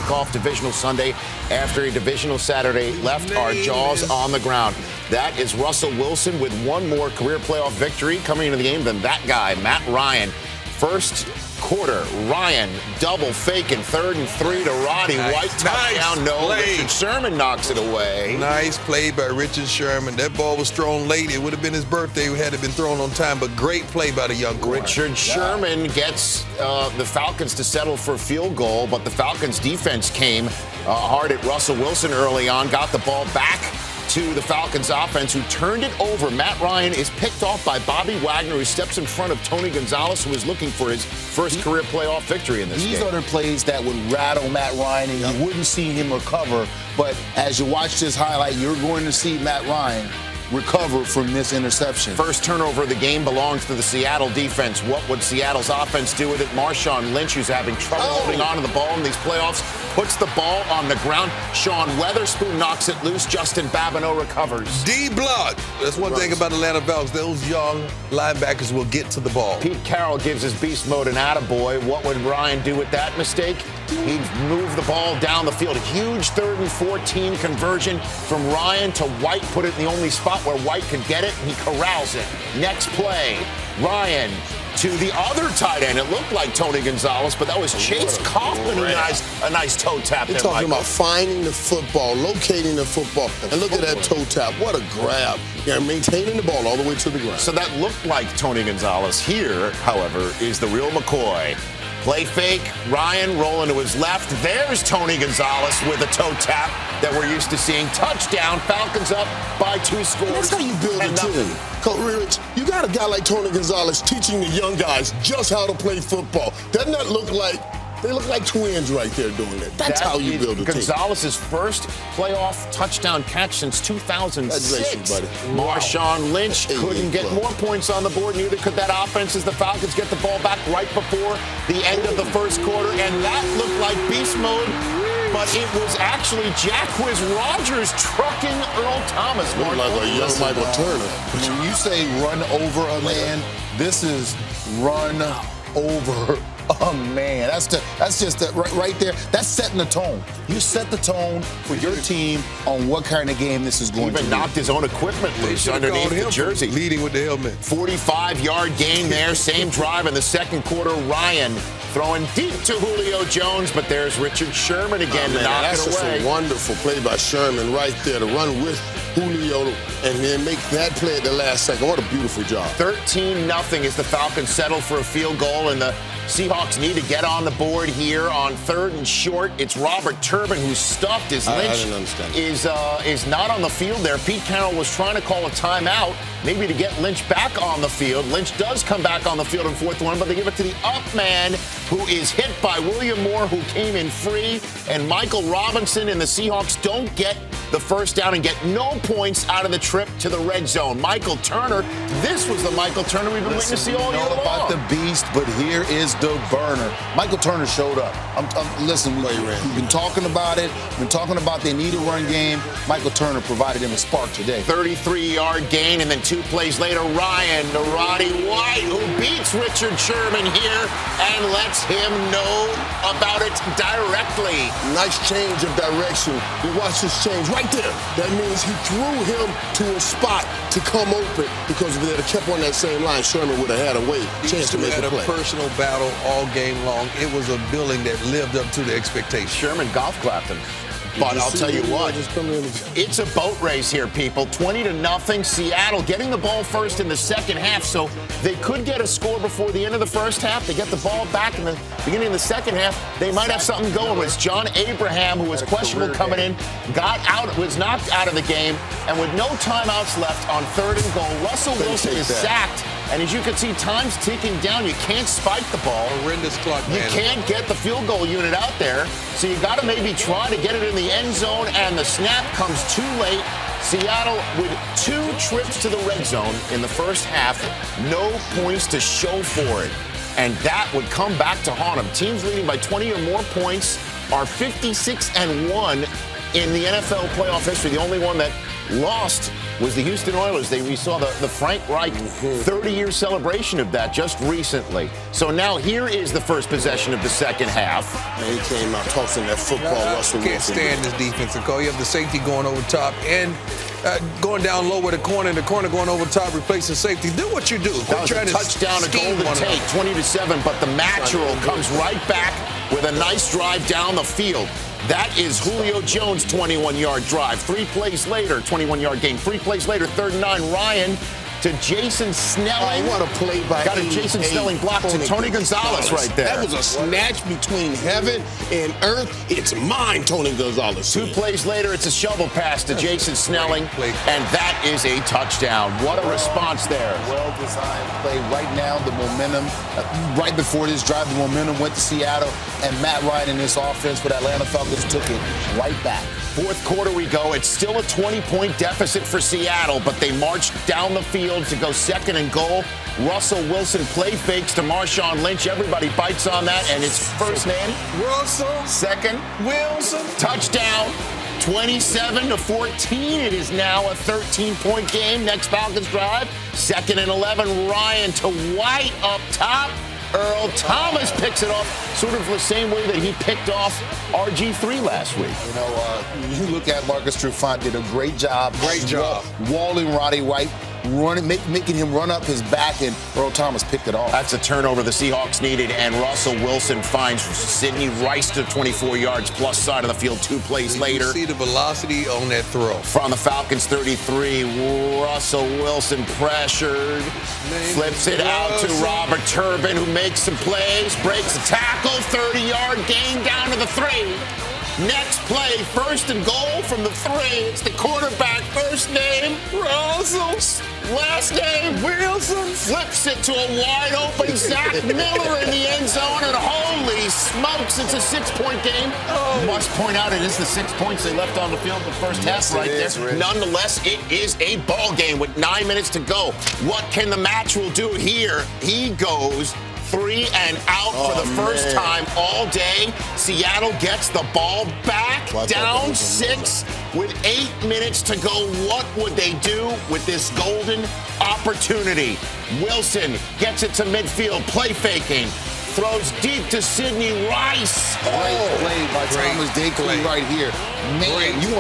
kick off Divisional Sunday after a Divisional Saturday left our jaws on the ground. That is Russell Wilson with one more career playoff victory coming into the game than that guy, Matt Ryan. First quarter, Ryan double faking 3rd and 3 to Roddy White. Touchdown, no. Richard Sherman knocks it away. Nice play by Richard Sherman. That ball was thrown late. It would have been his birthday had it been thrown on time, but great play by the young quarterback. Richard Sherman gets the Falcons to settle for a field goal, but the Falcons defense came hard at Russell Wilson early on, got the ball back to the Falcons offense, who turned it over. Matt Ryan is picked off by Bobby Wagner, who steps in front of Tony Gonzalez, who is looking for his first career playoff victory in this game. These are the plays that would rattle Matt Ryan, and you wouldn't see him recover. But as you watch this highlight, you're going to see Matt Ryan recover from this interception. First turnover of the game belongs to the Seattle defense. What would Seattle's offense do with it? Marshawn Lynch, who's having trouble holding on to the ball in these playoffs, puts the ball on the ground. Sean Weatherspoon knocks it loose. Justin Babineau recovers. D-block. That's one thing about Atlanta Falcons. Those young linebackers will get to the ball. Pete Carroll gives his beast mode an attaboy. What would Ryan do with that mistake? He'd move the ball down the field. A huge 3rd and 14 conversion from Ryan to White. Put it in the only spot where White could get it. He corrals it. Next play, Ryan to the other tight end. It looked like Tony Gonzalez, but that was Chase Kaufman who a nice toe tap. They're talking about finding the football, locating the football, and look at that toe tap. What a grab. Yeah, maintaining the ball all the way to the ground. So that looked like Tony Gonzalez. Here, however, is the real McCoy. Play fake, Ryan rolling to his left. There's Tony Gonzalez with a toe tap that we're used to seeing. Touchdown, Falcons up by 2 scores. That's how you build a team. Coach Rich, you got a guy like Tony Gonzalez teaching the young guys just how to play football. Doesn't that look like they look like twins right there doing it? That's how you build a team. Gonzalez's first playoff touchdown catch since 2006. Buddy. Marshawn Lynch couldn't get more points on the board. Neither could that offense as the Falcons get the ball back right before the end of the first quarter. And that looked like beast mode. But it was actually Jacquizz Rodgers trucking Earl Thomas. Looked like a young Michael Turner. When you say run over a man, this is run over a man. That's just right there. That's setting the tone. You set the tone for your team on what kind of game this is going to be. Even knocked his own equipment loose underneath the jersey. Leading with the helmet. 45-yard gain there. Same drive in the second quarter. Ryan throwing deep to Julio Jones, but there's Richard Sherman again to knock it away. That's just a wonderful play by Sherman right there to run with Julio and then make that play at the last second. What a beautiful job. 13-0 as the Falcons settle for a field goal, and the Seahawks need to get on the board here on 3rd and short. It's Robert Turbin who's stuffed as Lynch is not on the field there. Pete Carroll was trying to call a timeout, maybe to get Lynch back on the field. Lynch does come back on the field in 4th and 1, but they give it to the up man, who is hit by William Moore, who came in free, and Michael Robinson and the Seahawks don't get the first down and get no points out of the trip to the red zone. Michael Turner, this was the Michael Turner we've been waiting to see all year long. About the beast, but here is the burner. Michael Turner showed up. Listen, we've been talking about it. We've been talking about they need a run game. Michael Turner provided him a spark today. 33-yard gain, and then 2 plays later, Ryan to Roddy White, who beats Richard Sherman here and lets him know about it directly. Nice change of direction. You watch this change right there. That means he threw him to a spot to come open, because if they had kept on that same line, Sherman would have had a chance to make a play. A personal battle all game long. It was a building that lived up to the expectation. Sherman golf clapped him. But I'll tell you what, it's a boat race here, people. 20-0. Seattle getting the ball first in the second half, so they could get a score before the end of the first half. They get the ball back in the beginning of the second half. They might have something going. It's John Abraham, who was questionable coming in, was knocked out of the game, and with no timeouts left on 3rd and goal, Russell Wilson is sacked. And as you can see, time's ticking down. You can't spike the ball. Horrendous clock, man. You can't get the field goal unit out there. So you got to maybe try to get it in the end zone, and the snap comes too late. Seattle with 2 trips to the red zone in the first half. No points to show for it. And that would come back to haunt them. Teams leading by 20 or more points are 56-1 in the NFL playoff history. The only one that lost was the Houston Oilers. We saw the Frank Reich 30-year celebration of that just recently. So now here is the first possession of the second half. And he came out tossing that football. Russell Can't Wilson. stand this defensive call. You have the safety going over top and going down low with the corner going over top, replacing safety. Do what you do. That was a touchdown, a Golden Tate, 20-7, but the natural comes right back with a nice drive down the field. That is Julio Jones' 21-yard drive. 3 plays later, 21-yard gain. 3 plays later, 3rd and 9, Ryan to Jason Snelling. What a play by Got a Jason Snelling block to Tony Gonzalez right there. That was a snatch between heaven and earth. It's mine, Tony Gonzalez. 2 plays later, it's a shovel pass to Jason Snelling, and that is a touchdown. What a response there. Well-designed play. Right now, the momentum, right before this drive, the momentum went to Seattle, and Matt Ryan and this offense for the Atlanta Falcons took it right back. 4th quarter we go. It's still a 20-point deficit for Seattle, but they marched down the field to go 2nd and goal. Russell Wilson play fakes to Marshawn Lynch. Everybody bites on that, and it's first name. Russell. 2nd. Wilson. Touchdown. 27-14. It is now a 13-point game. Next Falcons drive. 2nd and 11. Ryan to White up top. Earl Thomas picks it off sort of the same way that he picked off RG3 last week. You know, you look at Marcus Trufant, did a great job. Great job. Walling Roddy White, making him run up his back, and Earl Thomas picked it off. That's a turnover the Seahawks needed, and Russell Wilson finds Sidney Rice to 24 yards plus side of the field 2 plays later. You see the velocity on that throw. From the Falcons 33, Russell Wilson pressured, flips it out to Robert Turbin, who makes some plays, breaks a tackle, 30-yard gain down to the 3. Next play, 1st and goal from the 3. It's the quarterback, first name, Russell. Last name, Wilson. Flips it to a wide-open Zach Miller in the end zone, and holy smokes, it's a 6-point game. Must point out it is the 6 points they left on the field in the first half right there. Nonetheless, it is a ball game with 9 minutes to go. What can the Match-Will do here? He goes 3 and out for the first time all day. Seattle gets the ball back, down 6 with 8 minutes to go. What would they do with this golden opportunity? Wilson gets it to midfield, play faking, throws deep to Sidney Rice. Great play by Thomas Dakley right here. Man, you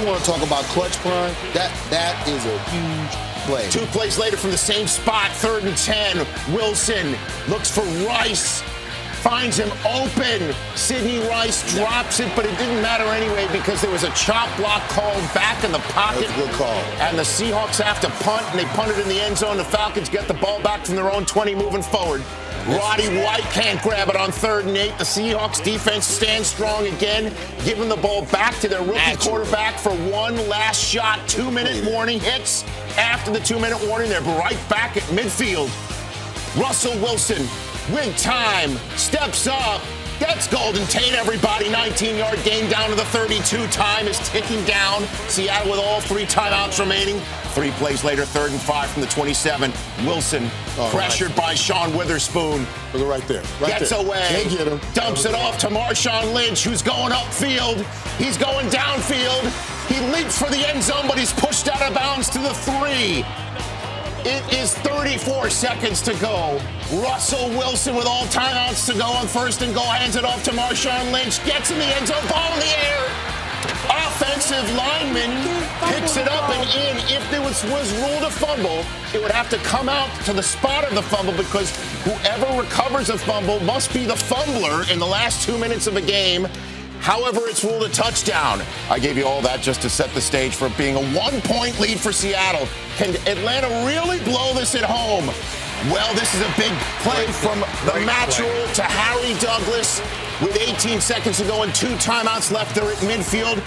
want to talk about clutch prime? That is a huge play. 2 plays later from the same spot, 3rd and 10. Wilson looks for Rice, finds him open. Sidney Rice drops it, but it didn't matter anyway because there was a chop block called back in the pocket. That's a good call. And the Seahawks have to punt, and they punt it in the end zone. The Falcons get the ball back from their own 20 moving forward. Roddy White can't grab it on 3rd and 8. The Seahawks defense stands strong again, giving the ball back to their rookie quarterback for one last shot. 2-minute warning hits. After the 2-minute warning, they're right back at midfield. Russell Wilson, with time, steps up. That's Golden Tate, everybody. 19-yard gain down to the 32. Time is ticking down. Seattle with all 3 timeouts remaining. 3 plays later, 3rd and 5 from the 27. Wilson pressured by Sean Witherspoon. Look right there. Gets away. Can't get him. Dumps it off to Marshawn Lynch, who's going upfield. He's going downfield. He leaps for the end zone, but he's pushed out of bounds to the 3. It is 34 seconds to go. Russell Wilson with all timeouts to go on 1st and goal. Hands it off to Marshawn Lynch. Gets in the end zone. Ball in the air. Offensive lineman picks it up and in. If there was ruled a fumble, it would have to come out to the spot of the fumble because whoever recovers a fumble must be the fumbler in the last 2 minutes of a game. However, it's ruled a touchdown. I gave you all that just to set the stage for it being a 1-point lead for Seattle. Can Atlanta really blow this at home? Well, this is a big play from the Match-Will to Harry Douglas. With 18 seconds to go and 2 timeouts left there at midfield.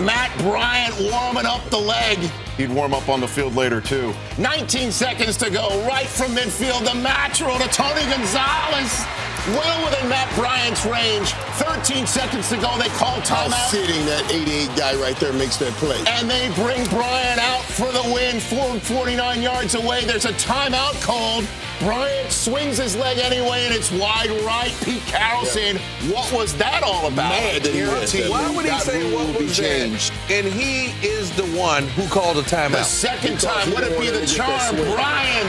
Matt Bryant warming up the leg. He'd warm up on the field later, too. 19 seconds to go. Right from midfield, the Match-Will to Tony Gonzalez. Well within Matt Bryant's range. 13 seconds to go. They call timeout. Sitting that 88 guy right there makes that play. And they bring Bryant out for the win. 49 yards away. There's a timeout called. Bryant swings his leg anyway, and it's wide right. Pete Carroll saying, what was that all about? Why would he say what was changed? And he is the one who called a timeout. The second time, would it be the charm? Brian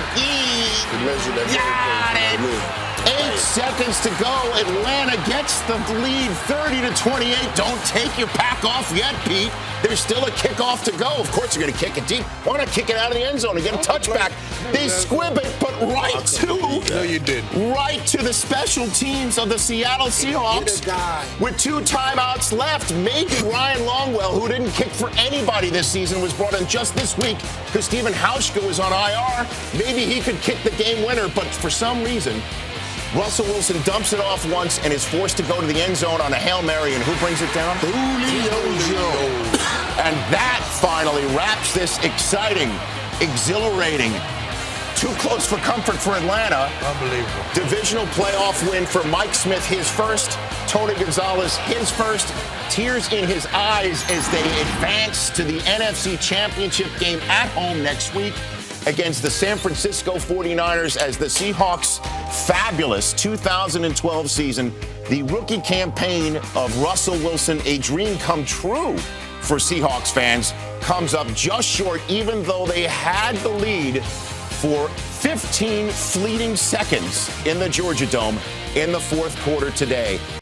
got it. 8 seconds to go. Atlanta gets the lead 30-28. Don't take your pack off yet, Pete. There's still a kickoff to go. Of course, you're going to kick it deep. Why not kick it out of the end zone and get a touchback? They squib it, but right to the special teams of the Seattle Seahawks with 2 timeouts left. Maybe Ryan Longwell, who didn't kick for anybody this season, was brought in just this week because Stephen Hauschka was on IR. Maybe he could kick the game winner, but for some reason, Russell Wilson dumps it off once and is forced to go to the end zone on a Hail Mary. And who brings it down? Julio. And that finally wraps this exciting, exhilarating, too close for comfort for Atlanta. Unbelievable. Divisional playoff win for Mike Smith, his first. Tony Gonzalez, his first. Tears in his eyes as they advance to the NFC Championship game at home next week against the San Francisco 49ers as the Seahawks' fabulous 2012 season, the rookie campaign of Russell Wilson, a dream come true for Seahawks fans, comes up just short, even though they had the lead for 15 fleeting seconds in the Georgia Dome in the fourth quarter today.